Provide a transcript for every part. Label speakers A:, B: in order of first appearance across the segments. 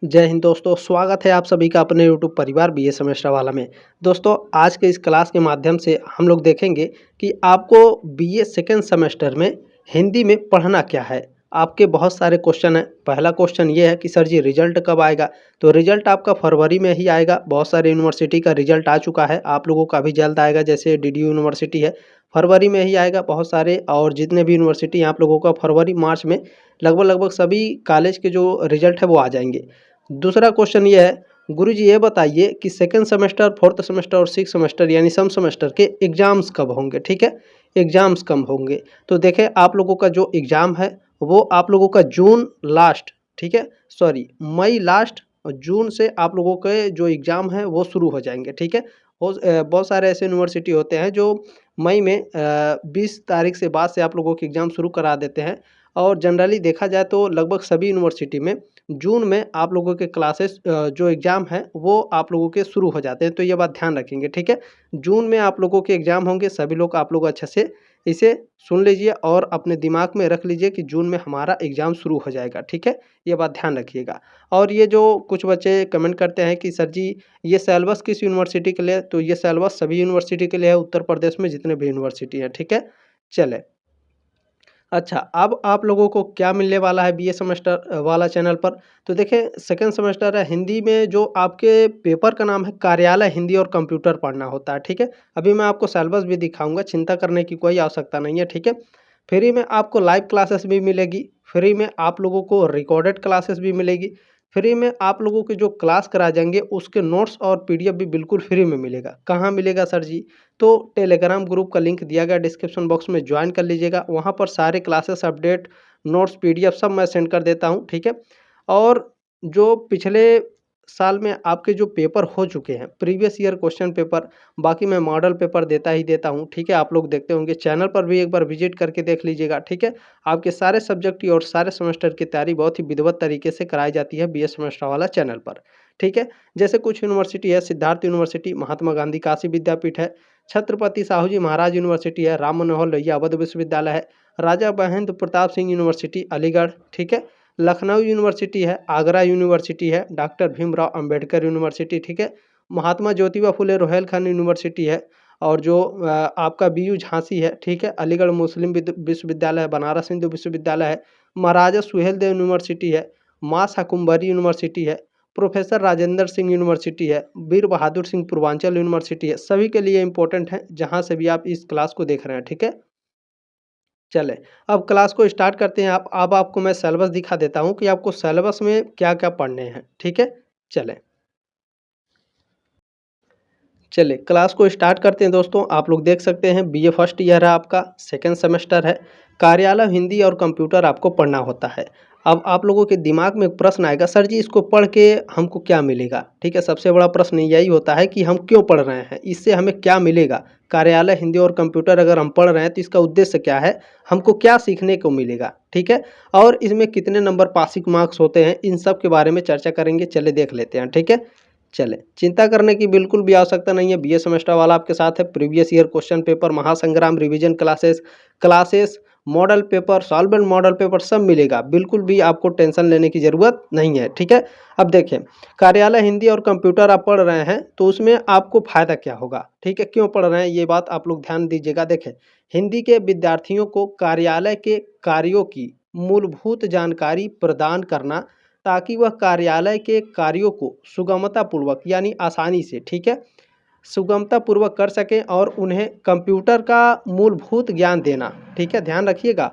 A: जय हिंद दोस्तों, स्वागत है आप सभी का अपने यूट्यूब परिवार बीए सेमेस्टर वाला में। दोस्तों, आज के इस क्लास के माध्यम से हम लोग देखेंगे कि आपको बीए सेकेंड सेमेस्टर में हिंदी में पढ़ना क्या है। आपके बहुत सारे क्वेश्चन हैं। पहला क्वेश्चन ये है कि सर जी रिजल्ट कब आएगा। तो रिजल्ट आपका फरवरी में ही आएगा। बहुत सारे यूनिवर्सिटी का रिजल्ट आ चुका है, आप लोगों का भी जल्द आएगा। जैसे डीडीयू यूनिवर्सिटी है, फरवरी में ही आएगा बहुत सारे, और जितने भी यूनिवर्सिटी आप लोगों का फरवरी मार्च में लगभग सभी कॉलेज के जो रिजल्ट है वो आ जाएंगे। दूसरा क्वेश्चन ये है, गुरुजी ये बताइए कि सेकंड सेमेस्टर, फोर्थ सेमेस्टर और सिक्स सेमेस्टर यानी सम सेमेस्टर के एग्जाम्स कब होंगे। ठीक है, एग्जाम्स कब होंगे। तो देखें, आप लोगों का जो एग्ज़ाम है वो आप लोगों का जून लास्ट, ठीक है, सॉरी मई लास्ट और जून से आप लोगों के जो एग्ज़ाम है वो शुरू हो जाएंगे। ठीक है, बहुत सारे ऐसे यूनिवर्सिटी होते हैं जो मई में 20 तारीख से बाद से आप लोगों के एग्ज़ाम शुरू करा देते हैं। और जनरली देखा जाए तो लगभग सभी यूनिवर्सिटी में जून में आप लोगों के क्लासेस जो एग्ज़ाम है वो आप लोगों के शुरू हो जाते हैं। तो ये बात ध्यान रखेंगे। ठीक है, जून में आप लोगों के एग्ज़ाम होंगे। सभी लोग आप लोग अच्छे से इसे सुन लीजिए और अपने दिमाग में रख लीजिए कि जून में हमारा एग्ज़ाम शुरू हो जाएगा। ठीक है, ये बात ध्यान रखिएगा। और ये जो कुछ बच्चे कमेंट करते हैं कि सर जी ये सिलेबस किस यूनिवर्सिटी के लिए है, तो ये सिलेबस सभी यूनिवर्सिटी के लिए है, उत्तर प्रदेश में जितने भी यूनिवर्सिटी है। ठीक है, चले अच्छा, अब आप लोगों को क्या मिलने वाला है बीए सेमेस्टर वाला चैनल पर। तो देखें, सेकंड सेमेस्टर है हिंदी में, जो आपके पेपर का नाम है कार्यालय हिंदी और कंप्यूटर पढ़ना होता है। ठीक है, अभी मैं आपको सिलेबस भी दिखाऊंगा, चिंता करने की कोई आवश्यकता नहीं है। ठीक है, फ्री में आपको लाइव क्लासेस भी मिलेगी, फ्री में आप लोगों को रिकॉर्डेड क्लासेस भी मिलेगी, फ्री में आप लोगों के जो क्लास करा जाएंगे उसके नोट्स और पीडीएफ भी बिल्कुल फ्री में मिलेगा। कहाँ मिलेगा सर जी, तो टेलीग्राम ग्रुप का लिंक दिया गया डिस्क्रिप्शन बॉक्स में, ज्वाइन कर लीजिएगा। वहाँ पर सारे क्लासेस अपडेट, नोट्स, पीडीएफ सब मैं सेंड कर देता हूँ। ठीक है, और जो पिछले साल में आपके जो पेपर हो चुके हैं, प्रीवियस ईयर क्वेश्चन पेपर, बाकी मैं मॉडल पेपर देता ही देता हूँ। ठीक है, आप लोग देखते होंगे, चैनल पर भी एक बार विजिट करके देख लीजिएगा। ठीक है, आपके सारे सब्जेक्ट की और सारे सेमेस्टर की तैयारी बहुत ही विधिवत तरीके से कराई जाती है बीए सेमेस्टर वाला चैनल पर। ठीक है, जैसे कुछ यूनिवर्सिटी है, सिद्धार्थ यूनिवर्सिटी, महात्मा गांधी काशी विद्यापीठ है, छत्रपति साहू जी महाराज यूनिवर्सिटी है, राम मनोहर लोहिया अवध विश्वविद्यालय है, राजा महेंद्र प्रताप सिंह यूनिवर्सिटी अलीगढ़, ठीक है, लखनऊ यूनिवर्सिटी है, आगरा यूनिवर्सिटी है, डॉक्टर भीमराव अंबेडकर यूनिवर्सिटी, ठीक है, महात्मा ज्योतिबा फुले रोहेलखंड यूनिवर्सिटी है, और जो आपका बीयू झांसी है, ठीक है, अलीगढ़ मुस्लिम विश्वविद्यालय है, बनारस हिंदू विश्वविद्यालय है, महाराजा सुहेलदेव यूनिवर्सिटी है, मां शाकुंभरी यूनिवर्सिटी है, प्रोफेसर राजेंद्र सिंह यूनिवर्सिटी है, वीर बहादुर सिंह पूर्वांचल यूनिवर्सिटी है। सभी के लिए इंपॉर्टेंट है जहां से भी आप इस क्लास को देख रहे हैं। ठीक है, चले अब क्लास को स्टार्ट करते हैं। अब आपको मैं सिलेबस दिखा देता हूं कि आपको सिलेबस में क्या क्या पढ़ने हैं। ठीक है, चले चले क्लास को स्टार्ट करते हैं। दोस्तों, आप लोग देख सकते हैं बीए फर्स्ट ईयर है, आपका सेकेंड सेमेस्टर है, कार्यालय हिंदी और कंप्यूटर आपको पढ़ना होता है। अब आप लोगों के दिमाग में एक प्रश्न आएगा, सर जी इसको पढ़ के हमको क्या मिलेगा। ठीक है, सबसे बड़ा प्रश्न यही होता है कि हम क्यों पढ़ रहे हैं, इससे हमें क्या मिलेगा। कार्यालय हिंदी और कंप्यूटर अगर हम पढ़ रहे हैं तो इसका उद्देश्य क्या है, हमको क्या सीखने को मिलेगा। ठीक है, और इसमें कितने नंबर पासिंग मार्क्स होते हैं, इन सब के बारे में चर्चा करेंगे। चले देख लेते हैं। ठीक है, चले चिंता करने की बिल्कुल भी आवश्यकता नहीं है। बीए सेमेस्टर वाला आपके साथ है। प्रीवियस ईयर क्वेश्चन पेपर, महासंग्राम revision classes model paper, solvent model paper सब मिलेगा। बिल्कुल भी आपको टेंशन लेने की ज़रूरत नहीं है। ठीक है, अब देखें, कार्यालय हिंदी और कंप्यूटर आप पढ़ रहे हैं तो उसमें आपको फ़ायदा क्या होगा। ठीक है, क्यों पढ़ रहे हैं ये बात आप लोग ध्यान दीजिएगा। देखें, हिंदी के विद्यार्थियों को कार्यालय के कार्यों की मूलभूत जानकारी प्रदान करना, ताकि वह कार्यालय के कार्यों को सुगमतापूर्वक यानी आसानी से, ठीक है, सुगमतापूर्वक कर सकें, और उन्हें कंप्यूटर का मूलभूत ज्ञान देना। ठीक है, ध्यान रखिएगा,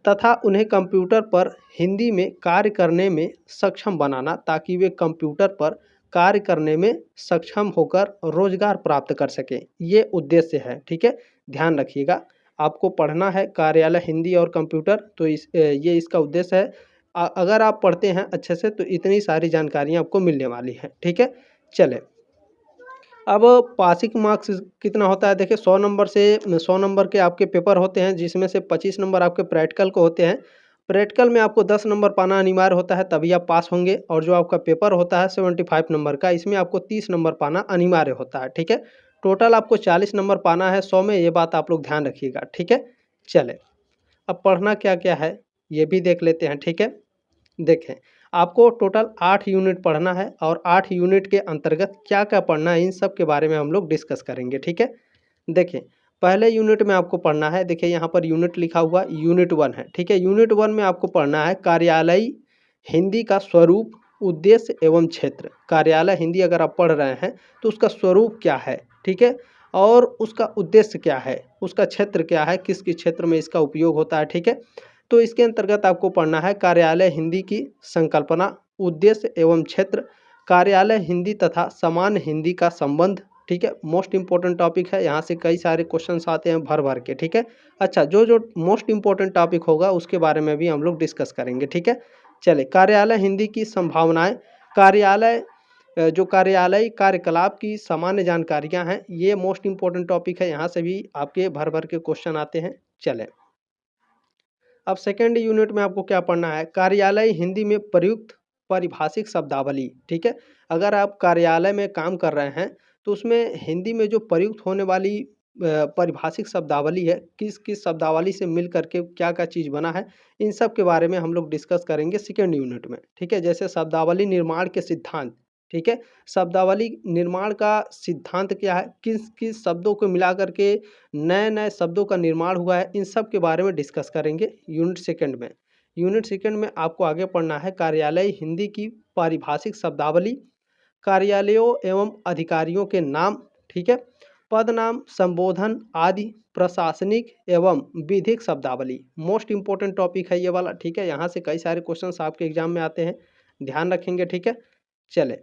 A: तथा उन्हें कंप्यूटर पर हिंदी में कार्य करने में सक्षम बनाना, ताकि वे कंप्यूटर पर कार्य करने में सक्षम होकर रोजगार प्राप्त कर सकें। ये उद्देश्य है। ठीक है, ध्यान रखिएगा, आपको पढ़ना है कार्यालय हिंदी और कंप्यूटर, तो ये इसका उद्देश्य है। अगर आप पढ़ते हैं अच्छे से तो इतनी सारी जानकारियाँ आपको मिलने वाली हैं। ठीक है, चले अब पासिंग मार्क्स कितना होता है। देखिए, 100 नंबर के आपके पेपर होते हैं, जिसमें से 25 नंबर आपके प्रैक्टिकल को होते हैं। प्रैक्टिकल में आपको 10 नंबर पाना अनिवार्य होता है, तभी आप पास होंगे। और जो आपका पेपर होता है 75 नंबर का, इसमें आपको 30 नंबर पाना अनिवार्य होता है। ठीक है, टोटल आपको 40 नंबर पाना है 100 में, ये बात आप लोग ध्यान रखिएगा। ठीक है, चले अब पढ़ना क्या क्या है ये भी देख लेते हैं। ठीक है, देखें, आपको टोटल 8 यूनिट पढ़ना है और 8 यूनिट के अंतर्गत क्या-क्या पढ़ना है इन सब के बारे में हम लोग डिस्कस करेंगे, ठीक है? देखिए, पहले यूनिट में आपको पढ़ना है, देखिए यहाँ पर यूनिट लिखा हुआ यूनिट 1 है, ठीक है? यूनिट 1 में आपको पढ़ना है कार्यालयी हिंदी का स्वरूप, उद्देश्य एवं क्षेत्र। कार्यालय हिंदी अगर आप पढ़ रहे हैं तो उसका स्वरूप क्या है, ठीक है? और उसका उद्देश्य क्या है, उसका क्षेत्र क्या है, किस-किस क्षेत्र में इसका उपयोग होता है, ठीक है? तो इसके अंतर्गत आपको पढ़ना है कार्यालय हिंदी की संकल्पना, उद्देश्य एवं क्षेत्र, कार्यालय हिंदी तथा सामान्य हिंदी का संबंध, ठीक है? मोस्ट इम्पोर्टेंट टॉपिक है, यहाँ से कई सारे क्वेश्चंस आते हैं भर-भर के, ठीक है? अच्छा, जो-जो मोस्ट इम्पोर्टेंट टॉपिक होगा उसके बारे में भी हम लोग डिस्कस करेंगे, ठीक है? चलिए, कार्यालय हिंदी की संभावनाएँ, कार्यालय जो कार्यालयी कार्यकलाप की सामान्य जानकारियाँ हैं, ये मोस्ट इम्पोर्टेंट टॉपिक है, यहाँ से भी आपके भर-भर के क्वेश्चन आते हैं। चलें, अब सेकंड यूनिट में आपको क्या पढ़ना है, कार्यालयी हिंदी में प्रयुक्त पारिभाषिक शब्दावली, ठीक है? अगर आप कार्यालय में काम कर रहे हैं, तो उसमें हिंदी में जो प्रयुक्त होने वाली पारिभाषिक शब्दावली है, किस-किस शब्दावली से मिल कर के क्या-क्या चीज़ बना है, इन सब के बारे में हम लोग डिस्कस करेंगे सेकंड यूनिट में, ठीक है? जैसे शब्दावली निर्माण के सिद्धांत, ठीक है? शब्दावली निर्माण का सिद्धांत क्या है, किस-किस शब्दों को मिला कर के नए-नए शब्दों का निर्माण हुआ है, इन सब के बारे में डिस्कस करेंगे यूनिट सेकंड में। यूनिट सेकंड में आपको आगे पढ़ना है कार्यालयी हिंदी की पारिभाषिक शब्दावली, कार्यालयों एवं अधिकारियों के नाम, ठीक है? पद नाम, संबोधन आदि प्रशासनिक एवं विधिक शब्दावली। मोस्ट इम्पोर्टेंट टॉपिक है ये वाला, ठीक है? यहाँ से कई सारे क्वेश्चंस आपके एग्जाम में आते हैं, ध्यान रखेंगे, ठीक है? चलें,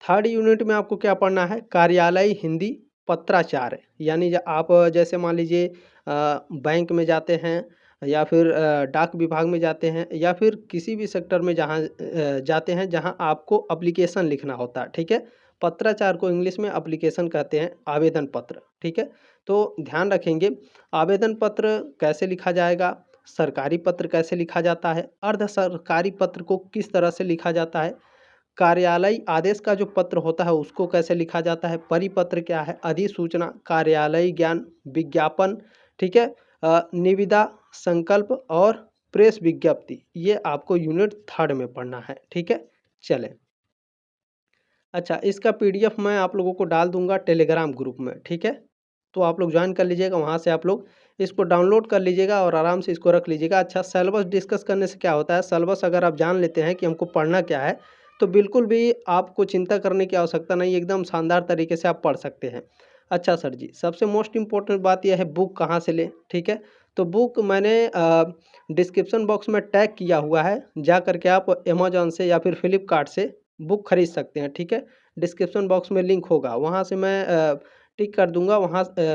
A: थर्ड यूनिट में आपको क्या पढ़ना है, कार्यालयी हिंदी पत्राचार, यानी आप जैसे मान लीजिए बैंक में जाते हैं या फिर डाक विभाग में जाते हैं या फिर किसी भी सेक्टर में जहाँ जाते हैं जहाँ आपको एप्लीकेशन लिखना होता है, ठीक है? पत्राचार को इंग्लिश में एप्लीकेशन कहते हैं, आवेदन पत्र, ठीक है? तो ध्यान रखेंगे, आवेदन पत्र कैसे लिखा जाएगा, सरकारी पत्र कैसे लिखा जाता है, अर्ध सरकारी पत्र को किस तरह से लिखा जाता है, कार्यालयी आदेश का जो पत्र होता है उसको कैसे लिखा जाता है, परिपत्र क्या है, अधिसूचना, कार्यालयी ज्ञान, विज्ञापन, ठीक है? निविदा, संकल्प और प्रेस विज्ञप्ति, ये आपको यूनिट थर्ड में पढ़ना है, ठीक है? चलें, अच्छा, इसका पीडीएफ मैं आप लोगों को डाल दूंगा टेलीग्राम ग्रुप में, ठीक है? तो आप लोग ज्वाइन कर लीजिएगा, वहाँ से आप लोग इसको डाउनलोड कर लीजिएगा और आराम से इसको रख लीजिएगा। अच्छा, सिलेबस डिस्कस करने से क्या होता है, सिलेबस अगर आप जान लेते हैं कि हमको पढ़ना क्या है, तो बिल्कुल भी आपको चिंता करने की आवश्यकता नहीं, एकदम शानदार तरीके से आप पढ़ सकते हैं। अच्छा सर जी, सबसे मोस्ट इम्पोर्टेंट बात यह है बुक कहाँ से लें, ठीक है? तो बुक मैंने डिस्क्रिप्शन बॉक्स में टैग किया हुआ है, जा कर के आप अमेज़न से या फिर फ्लिपकार्ट से बुक खरीद सकते हैं, ठीक है? डिस्क्रिप्शन बॉक्स में लिंक होगा, वहाँ से मैं टिक कर दूँगा,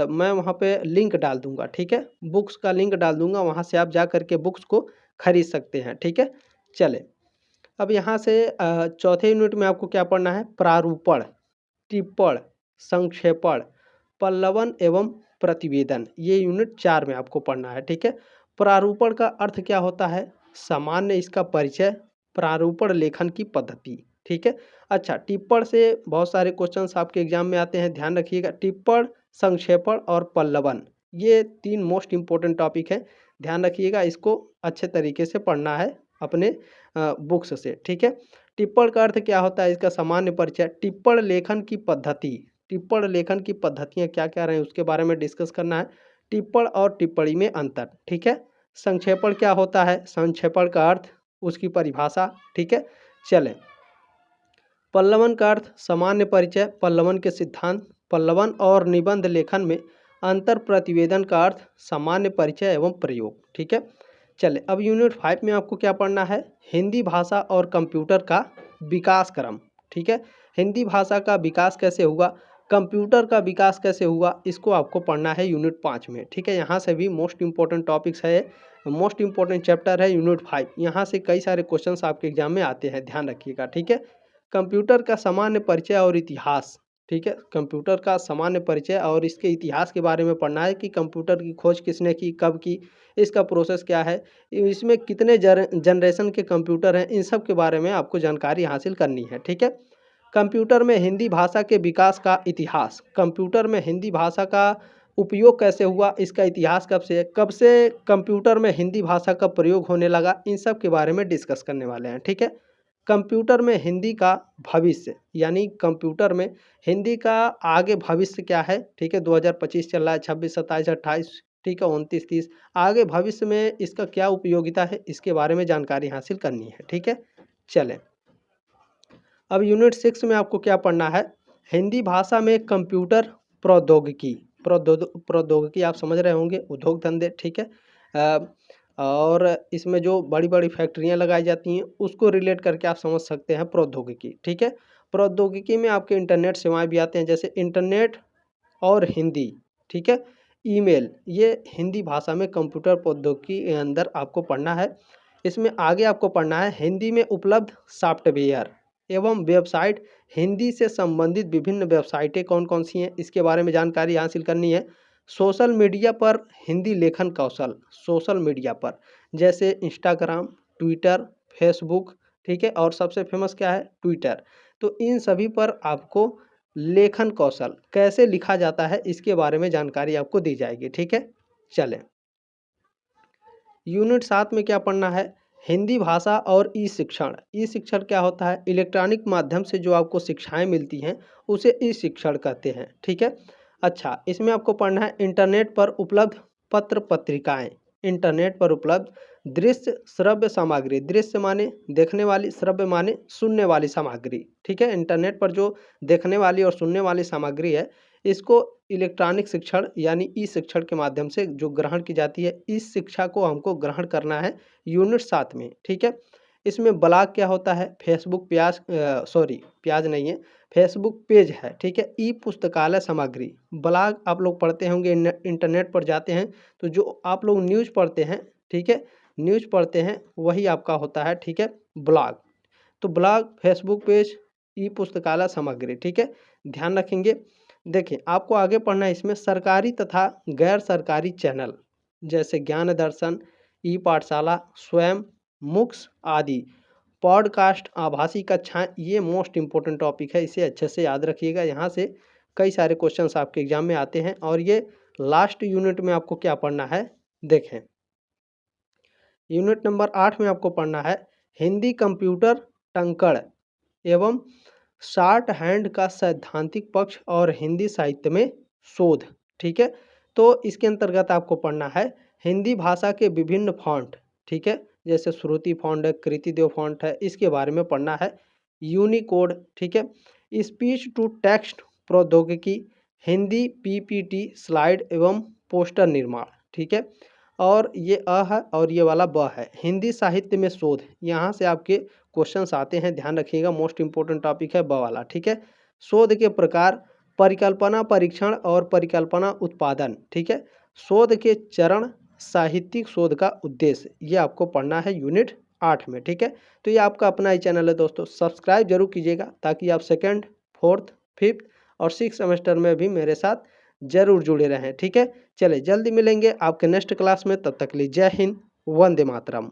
A: मैं वहाँ पे लिंक डाल दूँगा, ठीक है? बुक्स का लिंक डाल दूँगा, वहाँ से आप जा कर के बुक्स को खरीद सकते हैं, ठीक है? चलें, अब यहाँ से चौथे यूनिट में आपको क्या पढ़ना है, प्रारूपण, टिप्पण, संक्षेपण, पल्लवन एवं प्रतिवेदन, ये यूनिट 4 में आपको पढ़ना है, ठीक है? प्रारूपण का अर्थ क्या होता है, सामान्य इसका परिचय, प्रारूपण लेखन की पद्धति, ठीक है? अच्छा, टिप्पण से बहुत सारे क्वेश्चंस आपके एग्जाम में आते हैं, ध्यान रखिएगा। टिप्पण, संक्षेपण और पल्लवन, ये 3 मोस्ट इम्पोर्टेंट टॉपिक हैं, ध्यान रखिएगा, इसको अच्छे तरीके से पढ़ना है अपने बुक्स से, ठीक है? टिप्पण का अर्थ क्या होता है, इसका सामान्य परिचय, टिप्पण लेखन की पद्धति, टिप्पण लेखन की पद्धतियाँ क्या-क्या रहे उसके बारे में डिस्कस करना है, टिप्पण और टिप्पणी में अंतर, ठीक है? संक्षेपण क्या होता है, संक्षेपण का अर्थ, उसकी परिभाषा, ठीक है? चलें, पल्लवन का अर्थ सामान्य परिचय, पल्लवन के सिद्धांत, पल्लवन और निबंध लेखन में अंतर, प्रतिवेदन का अर्थ सामान्य परिचय एवं प्रयोग, ठीक है? चले, अब यूनिट 5 में आपको क्या पढ़ना है, हिंदी भाषा और कंप्यूटर का विकास क्रम, ठीक है? हिंदी भाषा का विकास कैसे हुआ, कंप्यूटर का विकास कैसे हुआ, इसको आपको पढ़ना है यूनिट 5 में, ठीक है? यहाँ से भी मोस्ट इम्पोर्टेंट टॉपिक्स है, मोस्ट इम्पोर्टेंट चैप्टर है यूनिट 5, यहाँ से कई सारे क्वेश्चंस आपके एग्जाम में आते हैं, ध्यान रखिएगा, ठीक है? कंप्यूटर का सामान्य परिचय और इतिहास, ठीक है? कंप्यूटर का सामान्य परिचय और इसके इतिहास के बारे में पढ़ना है कि कंप्यूटर की खोज किसने की, कब की, इसका प्रोसेस क्या है, इसमें कितने जनरेशन के कंप्यूटर हैं, इन सब के बारे में आपको जानकारी हासिल करनी है, ठीक है? कंप्यूटर में हिंदी भाषा के विकास का इतिहास, कंप्यूटर में हिंदी भाषा का उपयोग कैसे हुआ, इसका इतिहास कब से है, कब से कंप्यूटर में हिंदी भाषा का प्रयोग होने लगा, इन सब के बारे में डिस्कस करने वाले हैं। ठीक है, कंप्यूटर में हिंदी का भविष्य, यानी कंप्यूटर में हिंदी का आगे भविष्य क्या है। ठीक है, 2025 चल रहा है, 26, 27, 28, ठीक है, 29, 30, आगे भविष्य में इसका क्या उपयोगिता है, इसके बारे में जानकारी हासिल करनी है। ठीक है, चलें अब यूनिट 6 में आपको क्या पढ़ना है, हिंदी भाषा में कंप्यूटर प्रौद्योगिकी। प्रौद्योगिकी आप समझ रहे होंगे, उद्योग धंधे। ठीक है, और इसमें जो बड़ी बड़ी फैक्ट्रियां लगाई जाती हैं उसको रिलेट करके आप समझ सकते हैं प्रौद्योगिकी। ठीक है, प्रौद्योगिकी में आपके इंटरनेट सेवाएं भी आते हैं, जैसे इंटरनेट और हिंदी। ठीक है, ईमेल, ये हिंदी भाषा में कंप्यूटर प्रौद्योगिकी के अंदर आपको पढ़ना है। इसमें आगे आपको पढ़ना है हिंदी में उपलब्ध सॉफ्टवेयर एवं वेबसाइट, हिंदी से संबंधित विभिन्न वेबसाइटें कौन कौन सी हैं, इसके बारे में जानकारी हासिल करनी है। सोशल मीडिया पर हिंदी लेखन कौशल, सोशल मीडिया पर जैसे इंस्टाग्राम, ट्विटर, फेसबुक। ठीक है, और सबसे फेमस क्या है, ट्विटर। तो इन सभी पर आपको लेखन कौशल कैसे लिखा जाता है, इसके बारे में जानकारी आपको दी जाएगी। ठीक है, चलें यूनिट 7 में क्या पढ़ना है, हिंदी भाषा और ई शिक्षण। ई शिक्षण क्या होता है, इलेक्ट्रॉनिक माध्यम से जो आपको शिक्षाएं मिलती हैं उसे ई शिक्षण कहते हैं। ठीक है, अच्छा, इसमें आपको पढ़ना है इंटरनेट पर उपलब्ध पत्र पत्रिकाएं, इंटरनेट पर उपलब्ध दृश्य श्रव्य सामग्री, दृश्य माने देखने वाली, श्रव्य माने सुनने वाली सामग्री। ठीक है, इंटरनेट पर जो देखने वाली और सुनने वाली सामग्री है, इसको इलेक्ट्रॉनिक शिक्षण यानी ई शिक्षण के माध्यम से जो ग्रहण की जाती है, इस शिक्षा को हमको ग्रहण करना है यूनिट 7 में। ठीक है, इसमें ब्लॉग क्या होता है, फेसबुक प्याज नहीं है, फेसबुक पेज है। ठीक है, ई पुस्तकालय सामग्री, ब्लॉग आप लोग पढ़ते होंगे, इंटरनेट पर जाते हैं तो जो आप लोग न्यूज़ पढ़ते हैं, ठीक है, न्यूज़ पढ़ते हैं वही आपका होता है। ठीक है, ब्लॉग, तो ब्लॉग, फेसबुक पेज, ई पुस्तकालय सामग्री। ठीक है, ध्यान रखेंगे। देखिए आपको आगे पढ़ना है इसमें सरकारी तथा गैर सरकारी चैनल, जैसे ज्ञान दर्शन, ई पाठशाला, स्वयं, मुक्स आदि, पॉडकास्ट, आभासी कक्षाएं, ये मोस्ट इंपॉर्टेंट टॉपिक है, इसे अच्छे से याद रखिएगा। यहाँ से कई सारे क्वेश्चंस आपके एग्जाम में आते हैं। और ये लास्ट यूनिट में आपको क्या पढ़ना है, देखें यूनिट नंबर 8 में आपको पढ़ना है हिंदी कंप्यूटर टंकण एवं शॉर्ट हैंड का सैद्धांतिक पक्ष और हिंदी साहित्य में शोध। ठीक है, तो इसके अंतर्गत आपको पढ़ना है हिंदी भाषा के विभिन्न फॉन्ट। ठीक है, जैसे श्रुति फॉन्ट है, कृतिदेव फॉन्ट है, इसके बारे में पढ़ना है। यूनिकोड, ठीक है, स्पीच टू टेक्स्ट प्रौद्योगिकी, हिंदी पीपीटी स्लाइड एवं पोस्टर निर्माण। ठीक है, और ये अ है और ये वाला ब है, हिंदी साहित्य में शोध, यहाँ से आपके क्वेश्चंस आते हैं, ध्यान रखिएगा, मोस्ट इंपॉर्टेंट टॉपिक है ब वाला। ठीक है, शोध के प्रकार, परिकल्पना परीक्षण और परिकल्पना उत्पादन। ठीक है, शोध के चरण, साहित्यिक शोध का उद्देश्य, ये आपको पढ़ना है यूनिट 8 में। ठीक है, तो ये आपका अपना ही चैनल है दोस्तों, सब्सक्राइब जरूर कीजिएगा ताकि आप 2nd, 4th, 5th और 6th सेमेस्टर में भी मेरे साथ जरूर जुड़े रहें। ठीक है, चले जल्दी मिलेंगे आपके नेक्स्ट क्लास में, तब तक के लिए जय हिंद, वंदे मातरम।